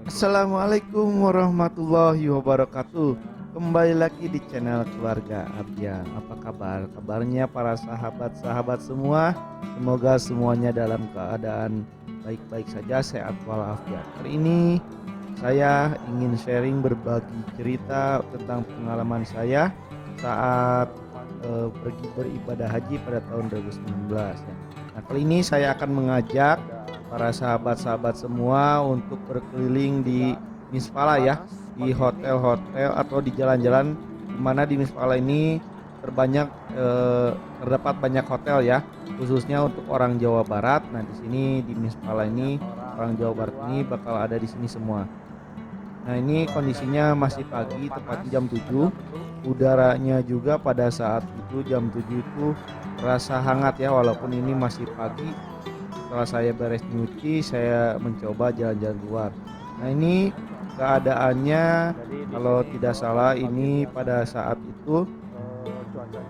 Assalamualaikum warahmatullahi wabarakatuh. Kembali lagi di channel keluarga Abdian. Apa kabar? Kabarnya para sahabat-sahabat semua. Semoga semuanya dalam keadaan baik-baik saja, sehat walafiat. Hari ini saya ingin sharing berbagi cerita tentang pengalaman saya saat pergi beribadah haji pada tahun 2019 ya. Nah, kali ini saya akan mengajak para sahabat-sahabat semua untuk berkeliling di Misfala ya, di hotel-hotel atau di jalan-jalan di mana di Misfala ini terbanyak terdapat banyak hotel ya, khususnya untuk orang Jawa Barat. Nah, di sini di Misfala ini orang Jawa Barat ini bakal ada di sini semua. Nah, ini kondisinya masih pagi, tepatnya jam 7. Udaranya juga pada saat itu jam 7 itu terasa hangat ya, walaupun ini masih pagi. Setelah saya beres nyuci, saya mencoba jalan-jalan keluar. Nah, ini keadaannya kalau tidak salah ini pada saat itu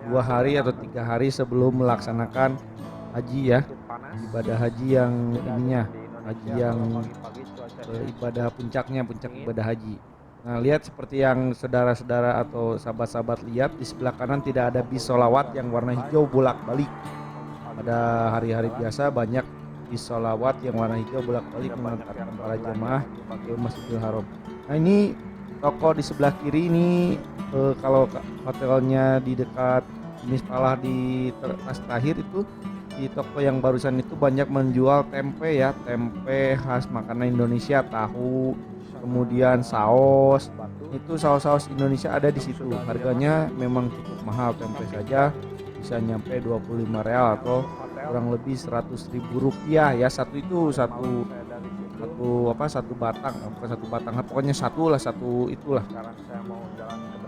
2 hari atau 3 hari sebelum melaksanakan haji ya, ibadah haji yang ininya, haji yang ibadah puncaknya, puncak ibadah haji. Nah, lihat seperti yang saudara-saudara atau sahabat-sahabat lihat, di sebelah kanan tidak ada bis sholawat yang warna hijau bolak-balik. Pada hari-hari biasa banyak bis sholawat yang warna hijau bolak-balik mengantarkan para jemaah ke Masjidil Haram. Nah, ini toko di sebelah kiri ini kalau hotelnya di dekat Mispalah di Tas Tahir itu, di toko yang barusan itu banyak menjual tempe ya, tempe khas makanan Indonesia, tahu, kemudian saus. Itu saus-saus Indonesia ada di situ. Harganya memang cukup mahal, tempe saja bisa nyampe 25 real atau kurang lebih 100.000 rupiah ya. Satu itu satu satu apa satu batang, bukan satu batang, pokoknya satu lah, satu itulah.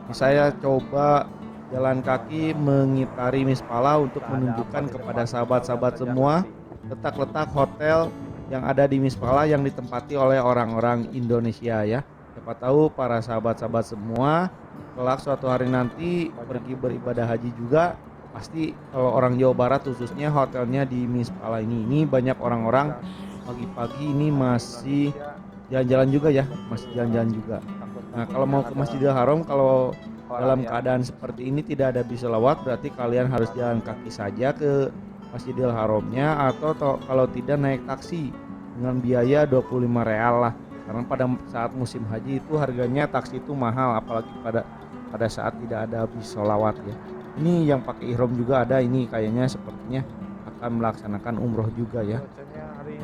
Ini saya coba jalan kaki mengitari Mispala untuk menunjukkan kepada sahabat-sahabat semua letak-letak hotel yang ada di Mispala yang ditempati oleh orang-orang Indonesia ya. Siapa tahu para sahabat-sahabat semua kelak suatu hari nanti pergi beribadah haji juga, pasti kalau orang Jawa Barat khususnya hotelnya di Mispala ini banyak orang-orang pagi-pagi ini masih jalan-jalan juga ya, masih jalan-jalan juga. Nah, kalau mau ke Masjidil Haram, kalau dalam keadaan seperti ini tidak ada bis sholawat, berarti kalian harus jalan kaki saja ke Masjidil Haramnya, atau kalau tidak naik taksi dengan biaya 25 real lah. Karena pada saat musim haji itu harganya taksi itu mahal, apalagi pada saat tidak ada bis sholawat ya. Ini yang pakai ihram juga ada, ini kayaknya sepertinya akan melaksanakan umroh juga ya.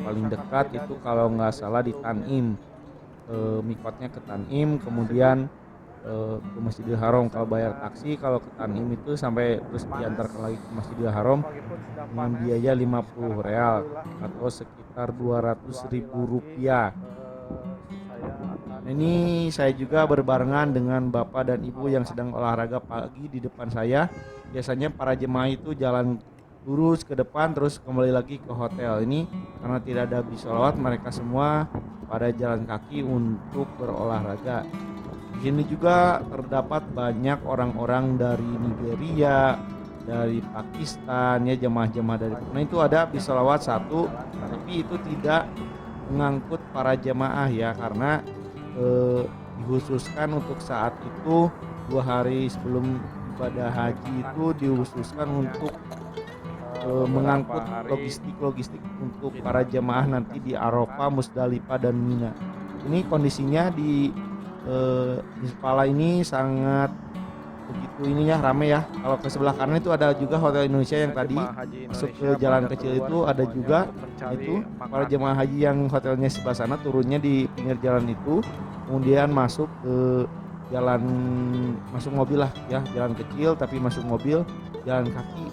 Paling dekat itu kalau nggak salah di Tanim, mikotnya ke Tanim, kemudian ke Masjidil Haram. Kalau bayar taksi kalau ke Tanim itu sampai terus diantarkan lagi ke Masjidil Haram dengan biaya 50 real atau sekitar 200.000 rupiah. Nah, ini saya juga berbarengan dengan bapak dan ibu yang sedang olahraga pagi di depan saya. Biasanya para jemaah itu jalan lurus ke depan terus kembali lagi ke hotel. Ini karena tidak ada bis sholawat, mereka semua pada jalan kaki untuk berolahraga. Di sini juga terdapat banyak orang-orang dari Nigeria, dari Pakistan ya, jemaah-jemaah dari. Nah, itu ada bis sholawat satu, tapi itu tidak mengangkut para jemaah ya, karena dikhususkan untuk saat itu 2 hari sebelum ibadah haji itu dikhususkan untuk mengangkut logistik untuk para jemaah nanti di Arafah, Musdalifah dan Mina. Ini kondisinya di Mispala ini sangat begitu ininya rame ya. Kalau ke sebelah kanan itu ada juga hotel Indonesia yang tadi masuk ke jalan kecil itu, ada juga itu para jemaah haji yang hotelnya sebelah sana turunnya di pinggir jalan itu, kemudian masuk ke jalan, masuk mobil lah ya, jalan kecil tapi masuk mobil, jalan kaki.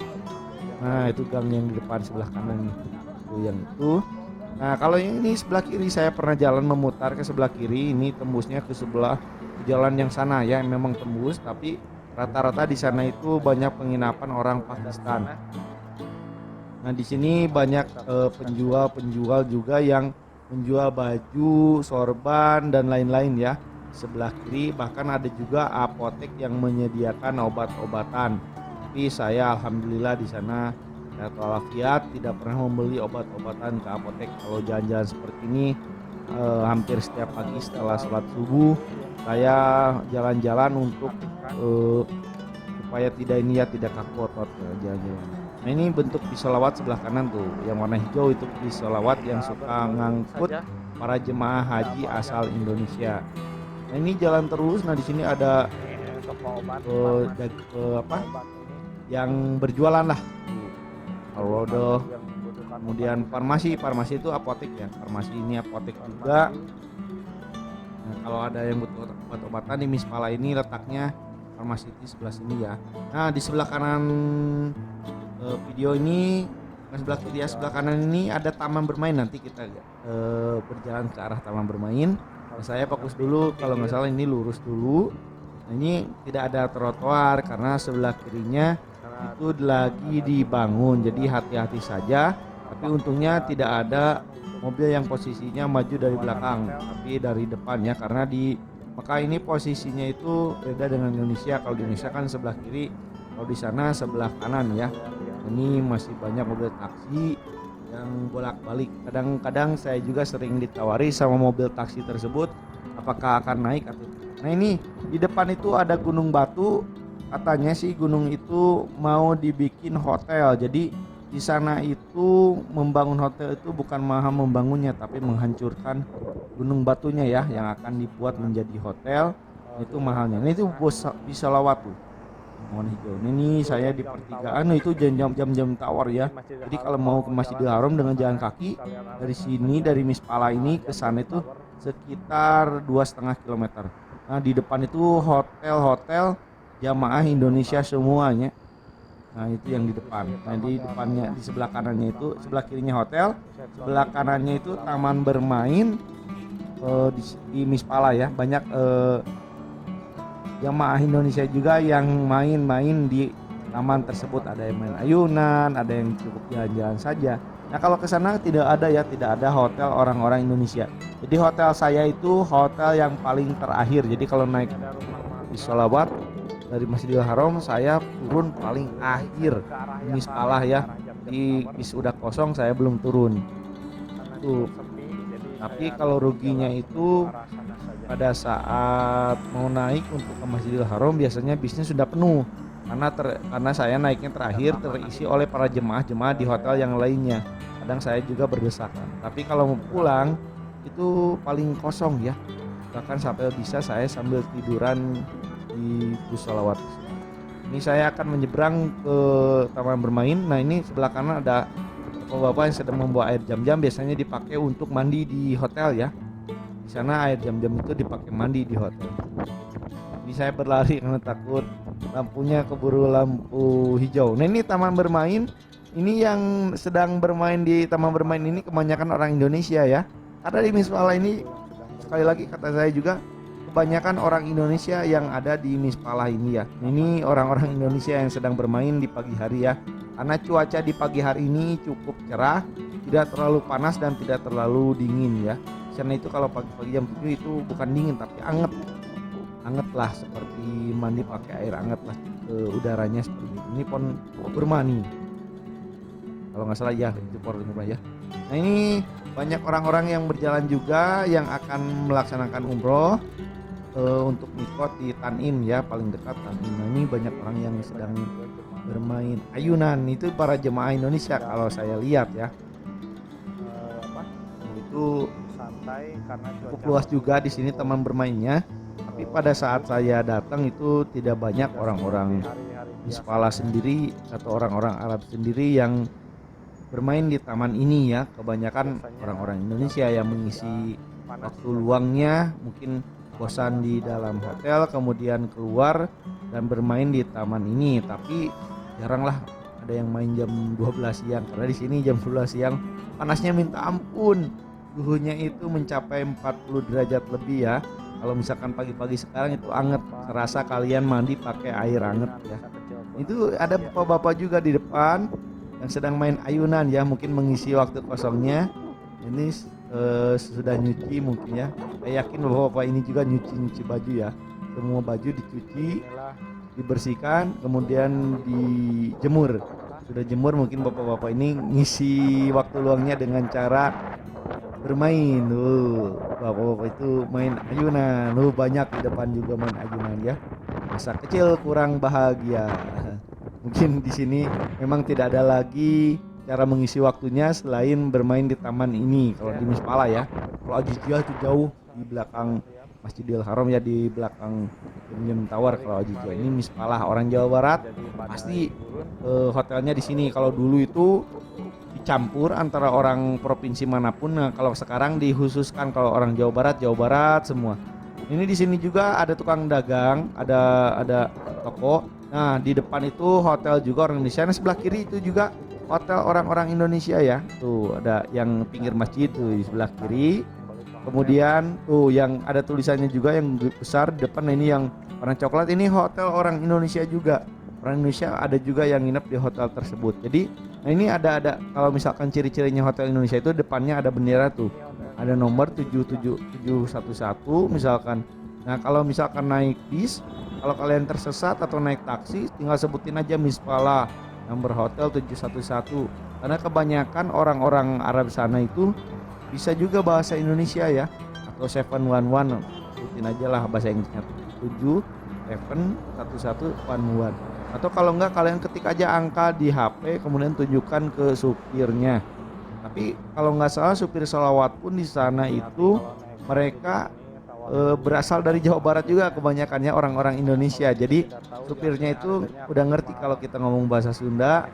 Nah, itu gang yang di depan sebelah kanan itu yang itu. Nah, kalau yang ini sebelah kiri saya pernah jalan memutar ke sebelah kiri, ini tembusnya ke sebelah jalan yang sana ya, memang tembus, tapi rata-rata di sana itu banyak penginapan orang Pakistan. Nah, di sini banyak penjual-penjual juga yang menjual baju, sorban dan lain-lain ya. Sebelah kiri bahkan ada juga apotek yang menyediakan obat-obatan. Tapi saya alhamdulillah di sana sehat walafiat, tidak pernah membeli obat-obatan ke apotek. Kalau jalan-jalan seperti ini hampir setiap pagi setelah sholat subuh saya jalan-jalan untuk eh, supaya tidak ini ya, tidak kaku otot jalan-jalan. Nah ini bentuk bis sholawat sebelah kanan tuh, yang warna hijau itu bis sholawat yang suka ngangkut para jemaah haji asal Indonesia. Nah ini jalan terus. Nah di sini ada apa yang berjualan lah. Kalau udah kemudian farmasi itu apotek ya. Farmasi ini apotek juga. Nah, kalau ada yang butuh obat-obatan di Mispala ini letaknya farmasi di sebelah sini ya. Nah di sebelah kanan video ini, sebelah kiri ya, sebelah kanan ini ada taman bermain. Nanti kita berjalan ke arah taman bermain. Saya fokus dulu, kalau nggak salah ini lurus dulu. Nah, ini tidak ada trotoar karena sebelah kirinya itu lagi dibangun, jadi hati-hati saja. Tapi untungnya tidak ada mobil yang posisinya maju dari belakang, tapi dari depan ya, karena di Mekah ini posisinya itu beda dengan Indonesia. Kalau di Indonesia kan sebelah kiri, kalau di sana sebelah kanan ya. Ini masih banyak mobil taksi yang bolak-balik. Kadang-kadang saya juga sering ditawari sama mobil taksi tersebut apakah akan naik atau tidak. Nah ini di depan itu ada gunung batu. Katanya sih gunung itu mau dibikin hotel. Jadi di sana itu membangun hotel itu bukan mahal membangunnya, tapi menghancurkan gunung batunya ya, yang akan dibuat menjadi hotel. Itu mahalnya. Ini itu bisa lawat tuh. Mohon hijau. Ini saya di pertigaan itu jam-jam tawar ya. Jadi kalau mau ke Masjidil Haram dengan jalan kaki dari sini, dari Mispala ini ke sana itu sekitar 2,5 kilometer. Nah di depan itu hotel-hotel jamaah Indonesia semuanya. Nah itu yang di depan. Nah di depannya, di sebelah kanannya itu, sebelah kirinya hotel, sebelah kanannya itu taman bermain di Mispala ya. Banyak jamaah Indonesia juga yang main-main di taman tersebut. Ada yang main ayunan, ada yang cukup jalan-jalan saja. Nah kalau ke sana tidak ada ya, tidak ada hotel orang-orang Indonesia. Jadi hotel saya itu hotel yang paling terakhir. Jadi kalau naik di sholawat dari Masjidil Haram, saya turun paling akhir di Mispalah ya. Di bis udah kosong, saya belum turun. Tuh. Tapi kalau ruginya itu pada saat mau naik untuk ke Masjidil Haram biasanya bisnya sudah penuh. Karena saya naiknya terakhir, terisi oleh para jemaah-jemaah di hotel yang lainnya. Kadang saya juga berdesakan. Tapi kalau mau pulang itu paling kosong ya. Bahkan sampai bisa saya sambil tiduran di bus sholawat. Ini saya akan menyeberang ke taman bermain. Nah ini sebelah kanan ada bapak-bapak yang sedang membawa air jam-jam, biasanya dipakai untuk mandi di hotel ya. Di sana air jam-jam itu dipakai mandi di hotel. Ini saya berlari karena takut lampunya keburu lampu hijau. Nah ini taman bermain. Ini yang sedang bermain di taman bermain ini kebanyakan orang Indonesia ya. Karena di Mispala ini, sekali lagi kata saya juga, kebanyakan orang Indonesia yang ada di Mispala ini ya. Ini orang-orang Indonesia yang sedang bermain di pagi hari ya. Karena cuaca di pagi hari ini cukup cerah, tidak terlalu panas dan tidak terlalu dingin ya. Karena itu kalau pagi-pagi jam 7 itu bukan dingin tapi anget. Anget lah, seperti mandi pakai air anget lah, udaranya seperti itu. Ini pon bermani. Kalau nggak salah ya itu Purba ya. Nah ini banyak orang-orang yang berjalan juga yang akan melaksanakan umroh untuk mikot di Tanim ya, paling dekat Tanim. Nah ini banyak orang yang sedang bermain ayunan, itu para jemaah Indonesia kalau saya lihat ya. Itu santai karena cukup luas juga di sini taman bermainnya. Tapi pada saat saya datang itu tidak banyak orang-orang Mispala sendiri atau orang-orang Arab sendiri yang bermain di taman ini ya. Kebanyakan orang-orang Indonesia yang mengisi waktu luangnya, mungkin bosan di dalam hotel kemudian keluar dan bermain di taman ini. Tapi jaranglah ada yang main jam 12 siang, karena di sini jam 12 siang panasnya minta ampun. Suhunya itu mencapai 40 derajat lebih ya. Kalau misalkan pagi-pagi sekarang itu anget, serasa kalian mandi pakai air anget ya. Itu ada bapak-bapak juga di depan yang sedang main ayunan ya, mungkin mengisi waktu kosongnya. Ini sudah nyuci mungkin ya. Saya yakin bapak-bapak ini juga nyuci baju ya. Semua baju dicuci, dibersihkan, kemudian dijemur. Sudah jemur, mungkin bapak-bapak ini ngisi waktu luangnya dengan cara bermain. Bapak-bapak itu main ayunan. Banyak di depan juga main ayunan ya. Masa kecil kurang bahagia. Mungkin di sini memang tidak ada lagi cara mengisi waktunya selain bermain di taman ini. Kalau di Mispala ya. Kalau Ajijia itu jauh di belakang Masjidil Haram ya, di belakang Millennium Tower. Kalau Ajijia ini Mispala, orang Jawa Barat pasti hotelnya di sini. Kalau dulu itu dicampur antara orang provinsi manapun. Nah, kalau sekarang dikhususkan kalau orang Jawa Barat semua. Ini di sini juga ada tukang dagang, ada toko. Nah, di depan itu hotel juga orang Indonesia. Nah, sebelah kiri itu juga hotel orang-orang Indonesia ya. Tuh, ada yang pinggir masjid tuh di sebelah kiri. Kemudian tuh yang ada tulisannya juga yang besar di depan. Nah, ini yang warna coklat, ini hotel orang Indonesia juga. Orang Indonesia ada juga yang nginep di hotel tersebut. Jadi, nah ini ada kalau misalkan ciri-cirinya hotel Indonesia itu depannya ada bendera tuh. Ada nomor 77711 misalkan. Nah, kalau misalkan naik bis, kalau kalian tersesat atau naik taksi, tinggal sebutin aja Mispala, nomor hotel 711. Karena kebanyakan orang-orang Arab sana itu bisa juga bahasa Indonesia ya, atau 711, sebutin aja lah bahasa Inggrisnya 71111. Atau kalau enggak kalian ketik aja angka di HP kemudian tunjukkan ke supirnya. Tapi kalau nggak salah supir selawat pun di sana itu mereka berasal dari Jawa Barat juga kebanyakannya orang-orang Indonesia. Jadi supirnya itu udah ngerti kalau kita ngomong bahasa Sunda,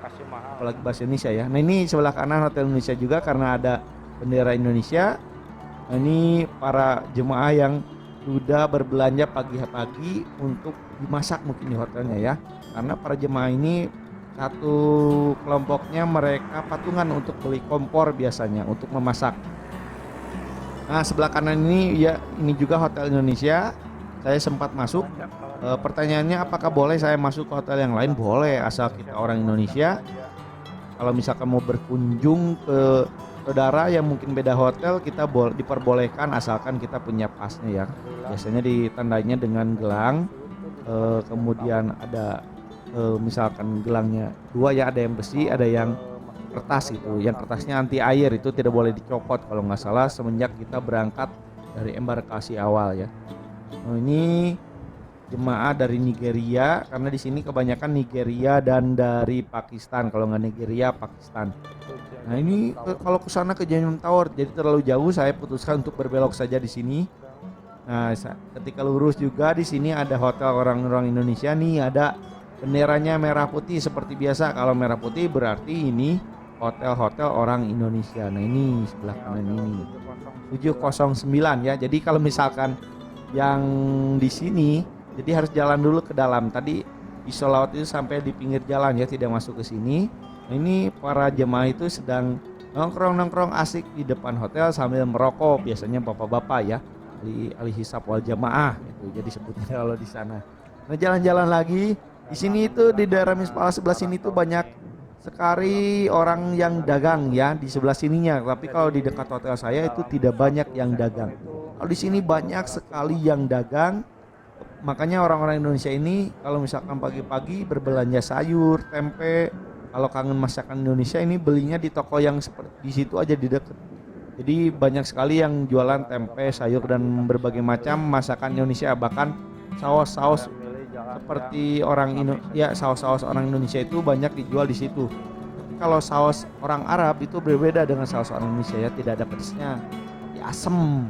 apalagi bahasa Indonesia ya. Nah, ini sebelah kanan hotel Indonesia juga karena ada bendera Indonesia. Nah, ini para jemaah yang sudah berbelanja pagi-pagi untuk dimasak mungkin di hotelnya ya. Karena para jemaah ini satu kelompoknya mereka patungan untuk beli kompor biasanya untuk memasak. Nah, sebelah kanan ini ya, ini juga hotel Indonesia. Saya sempat masuk. Pertanyaannya apakah boleh saya masuk ke hotel yang lain? Boleh, asal kita orang Indonesia. Kalau misalkan mau berkunjung ke saudara yang mungkin beda hotel, kita diperbolehkan asalkan kita punya pasnya ya. Biasanya ditandainya dengan gelang. Kemudian ada misalkan gelangnya 2 ya, ada yang besi, ada yang kertas gitu. Yang kertasnya anti air, itu tidak boleh dicopot kalau nggak salah semenjak kita berangkat dari embarkasi awal ya. Nah, ini jemaah dari Nigeria, karena di sini kebanyakan Nigeria dan dari Pakistan. Kalau nggak Nigeria, Pakistan. Nah, ini kalau ke sana ke Millennium Tower jadi terlalu jauh, saya putuskan untuk berbelok saja di sini. Nah, ketika lurus juga di sini ada hotel orang-orang Indonesia nih, ada benderanya merah putih seperti biasa. Kalau merah putih berarti ini hotel-hotel orang Indonesia. Nah, ini sebelah kanan ini 709 ya. Jadi kalau misalkan yang di sini jadi harus jalan dulu ke dalam. Tadi di sholawat itu sampai di pinggir jalan ya, tidak masuk ke sini. Nah, ini para jemaah itu sedang nongkrong-nongkrong asik di depan hotel sambil merokok, biasanya bapak-bapak ya, ahli hisab wal jamaah itu jadi sebutnya kalau di sana. Nah, jalan-jalan lagi di sini itu di daerah Mispala sebelah sini tuh banyak sekali orang yang dagang ya di sebelah sininya. Tapi kalau di dekat hotel saya itu tidak banyak yang dagang. Kalau di sini banyak sekali yang dagang. Makanya orang-orang Indonesia ini kalau misalkan pagi-pagi berbelanja sayur, tempe, kalau kangen masakan Indonesia ini belinya di toko yang seperti di situ aja di dekat. Jadi banyak sekali yang jualan tempe, sayur dan berbagai macam masakan Indonesia, bahkan saus-saus seperti saus-saus orang Indonesia itu banyak dijual di situ. Tapi kalau saus orang Arab itu berbeda dengan saus orang Indonesia ya, tidak ada pedasnya. Ya, asem.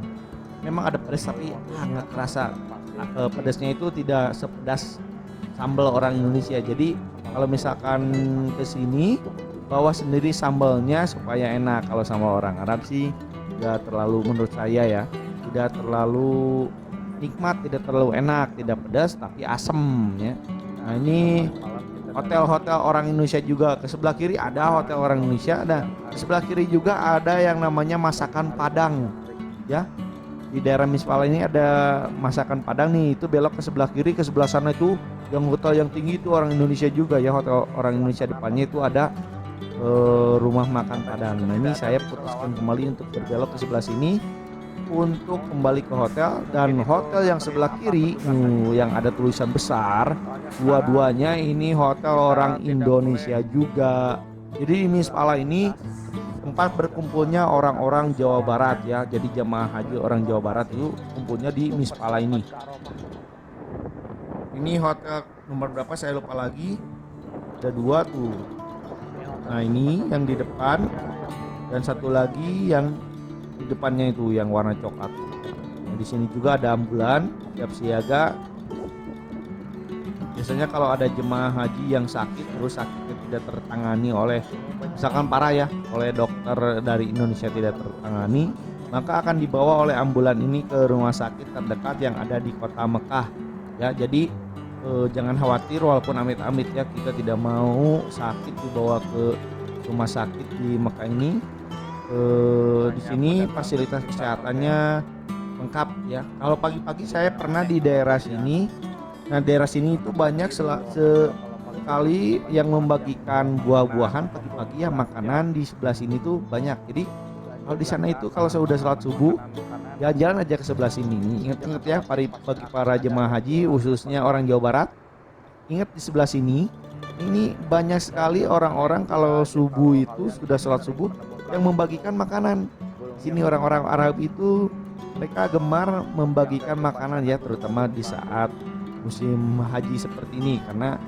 Memang ada pedas tapi nggak kerasa. Pedasnya itu tidak sepedas sambal orang Indonesia. Jadi kalau misalkan ke sini bawa sendiri sambalnya supaya enak. Kalau sama orang Arab sih tidak terlalu, menurut saya ya, tidak terlalu nikmat, tidak terlalu enak, tidak pedas tapi asem ya. Nah, ini hotel-hotel orang Indonesia juga. Ke sebelah kiri ada hotel orang Indonesia, ada di sebelah kiri juga ada yang namanya masakan Padang ya. Di daerah Mispala ini ada masakan Padang nih, itu belok ke sebelah kiri, ke sebelah sana itu yang hotel yang tinggi itu orang Indonesia juga ya, hotel orang Indonesia. Depannya itu ada rumah makan Padang. Nah, ini saya putuskan kembali untuk berbelok ke sebelah sini untuk kembali ke hotel. Dan hotel yang sebelah kiri yang ada tulisan besar, dua-duanya ini hotel orang Indonesia juga. Jadi di Mispala ini tempat berkumpulnya orang-orang Jawa Barat ya. Jadi jemaah haji orang Jawa Barat itu kumpulnya di Mispala ini. Ini hotel nomor berapa saya lupa lagi. Ada 2 tuh. Nah ini yang di depan dan satu lagi yang di depannya itu yang warna coklat. Nah, di sini juga ada ambulan siap siaga. Biasanya kalau ada jemaah haji yang sakit terus sakitnya tidak tertangani oleh misalkan parah ya oleh dokter dari Indonesia tidak tertangani, maka akan dibawa oleh ambulan ini ke rumah sakit terdekat yang ada di kota Mekah ya. Jadi jangan khawatir walaupun amit-amit ya kita tidak mau sakit dibawa ke rumah sakit di Mekah ini. Di sini fasilitas kesehatannya lengkap ya. Kalau pagi-pagi saya pernah di daerah sini. Nah daerah sini itu banyak sekali yang membagikan buah-buahan pagi-pagi ya, makanan di sebelah sini tuh banyak. Jadi kalau di sana itu kalau saya udah sholat subuh jalan-jalan aja ke sebelah sini nih. Ingat-ingat ya bagi para jemaah haji khususnya orang Jawa Barat. Ingat di sebelah sini ini banyak sekali orang-orang kalau subuh itu sudah sholat subuh yang membagikan makanan. Di sini orang-orang Arab itu mereka gemar membagikan makanan ya, terutama di saat musim haji seperti ini karena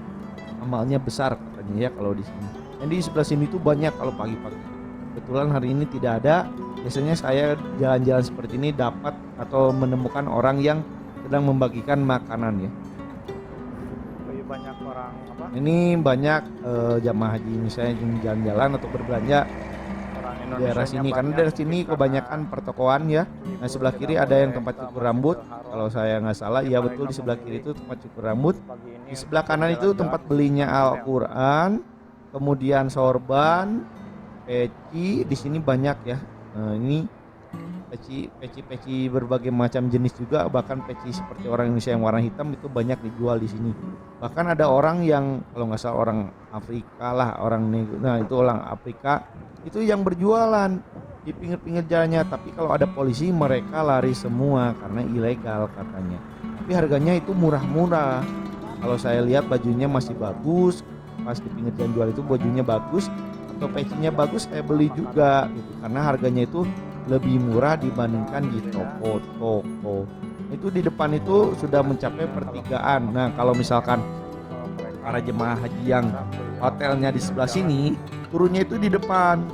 amalnya besar katanya ya kalau di sini. Dan di sebelah sini tuh banyak kalau pagi-pagi. Kebetulan hari ini tidak ada. Biasanya saya jalan-jalan seperti ini dapat atau menemukan orang yang sedang membagikan makanan ya. Lebih banyak orang apa? Ini banyak jamaah haji misalnya jalan-jalan atau berbelanja di daerah sini karena daerah sini kebanyakan pertokoan ya. Nah sebelah kiri ada yang tempat cukur rambut kalau saya nggak salah, ya betul di sebelah kiri itu tempat cukur rambut. Di sebelah kanan itu tempat belinya Al-Quran, kemudian sorban, peci. Di sini banyak ya. Nah, ini peci berbagai macam jenis juga, bahkan peci seperti orang Indonesia yang warna hitam itu banyak dijual di sini. Bahkan ada orang yang kalau nggak salah orang Afrika lah, nah itu orang Afrika itu yang berjualan di pinggir-pinggir jalannya, tapi kalau ada polisi mereka lari semua karena ilegal katanya. Tapi harganya itu murah-murah. Kalau saya lihat bajunya masih bagus, pas di pinggir jalan jual itu bajunya bagus atau pecinya bagus saya beli juga gitu karena harganya itu lebih murah dibandingkan di toko-toko. Itu di depan itu sudah mencapai pertigaan. Nah, kalau misalkan para jemaah haji yang hotelnya di sebelah sini, turunnya itu di depan.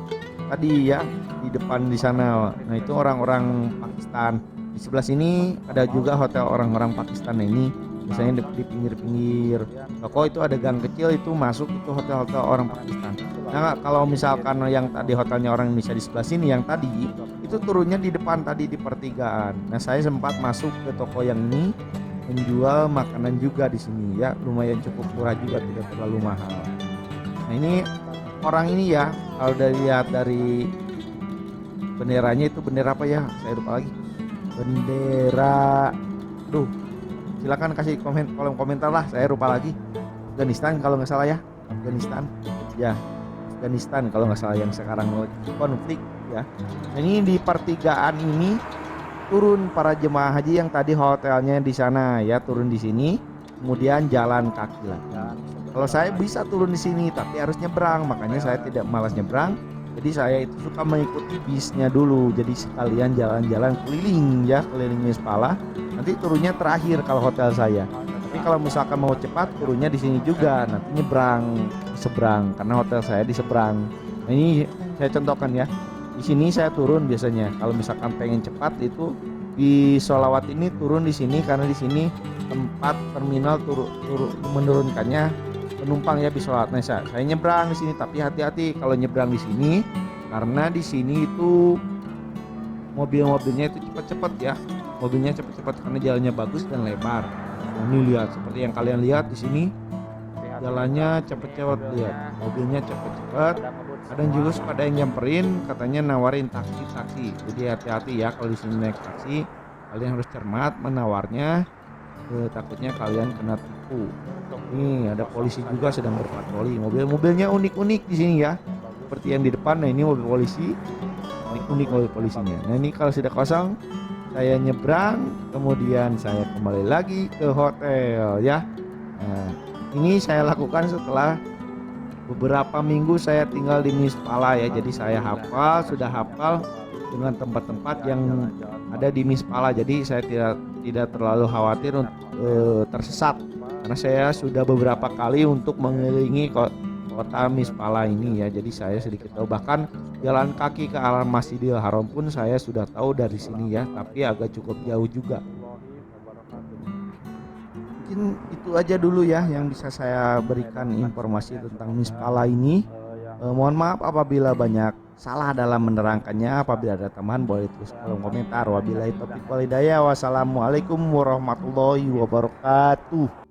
Tadi ya, di depan di sana. Nah, itu orang-orang Pakistan. Di sebelah sini ada juga hotel orang-orang Pakistan. Nah, ini biasanya di pinggir-pinggir toko itu ada gang kecil itu masuk itu hotel-hotel orang Pakistan. Nah, kalau misalkan yang tadi hotelnya orang Indonesia di sebelah sini yang tadi itu turunnya di depan tadi di pertigaan. Nah, saya sempat masuk ke toko yang ini menjual makanan juga di sini ya, lumayan cukup murah juga, tidak terlalu mahal. Nah, ini orang ini ya, kalau lihat dari benderanya itu bendera apa ya? Saya lupa lagi. Bendera, silakan kasih kolom komentar lah, saya lupa lagi. Afghanistan kalau nggak salah ya, Afghanistan kalau nggak salah yang sekarang konflik ya. Nah, ini di pertigaan ini turun para jemaah haji yang tadi hotelnya di sana ya, turun di sini, kemudian jalan kaki lagi. Kalau saya bisa turun di sini tapi harus nyebrang, makanya saya tidak malas nyebrang. Jadi saya itu suka mengikuti bisnya dulu. Jadi sekalian jalan-jalan keliling ya, keliling Mispala. Nanti turunnya terakhir kalau hotel saya. Tapi kalau misalkan mau cepat turunnya di sini juga. Nanti seberang karena hotel saya di seberang. Nah, ini saya contohkan ya. Di sini saya turun biasanya. Kalau misalkan pengen cepat itu di Sholawat ini turun di sini karena di sini tempat terminal menurunkannya penumpang ya di Sholawat. Nah, saya nyebrang di sini tapi hati-hati kalau nyebrang di sini karena di sini itu mobil-mobilnya itu cepat-cepat ya. Mobilnya cepat-cepat karena jalannya bagus dan lebar. Nah, ini lihat seperti yang kalian lihat di sini. Jalannya cepet-cepet, lihat mobilnya cepet-cepet. Kadang juga pada yang nyamperin katanya nawarin taksi. Jadi hati-hati ya kalau di sini naik taksi, kalian harus cermat menawarnya, takutnya kalian kena tipu. Nih ada polisi juga sedang berpatroli. Mobilnya unik-unik di sini ya, seperti yang di depan. Nah, ini mobil polisi, unik-unik mobil polisinya. Nah, ini kalau sudah kosong saya nyebrang, kemudian saya kembali lagi ke hotel ya. Nah, ini saya lakukan setelah beberapa minggu saya tinggal di Mispala ya. Jadi saya sudah hafal dengan tempat-tempat yang ada di Mispala. Jadi saya tidak terlalu khawatir untuk tersesat karena saya sudah beberapa kali untuk mengelilingi kota Mispala ini ya. Jadi saya sedikit tahu, bahkan jalan kaki ke arah Masjidil Haram pun saya sudah tahu dari sini ya, tapi agak cukup jauh juga. Mungkin itu aja dulu ya yang bisa saya berikan informasi tentang Mispala ini. Mohon maaf apabila banyak salah dalam menerangkannya. Apabila ada tambahan boleh tulis kolom komentar. Wabillahi taufiq wal hidayah. Wassalamualaikum warahmatullahi wabarakatuh.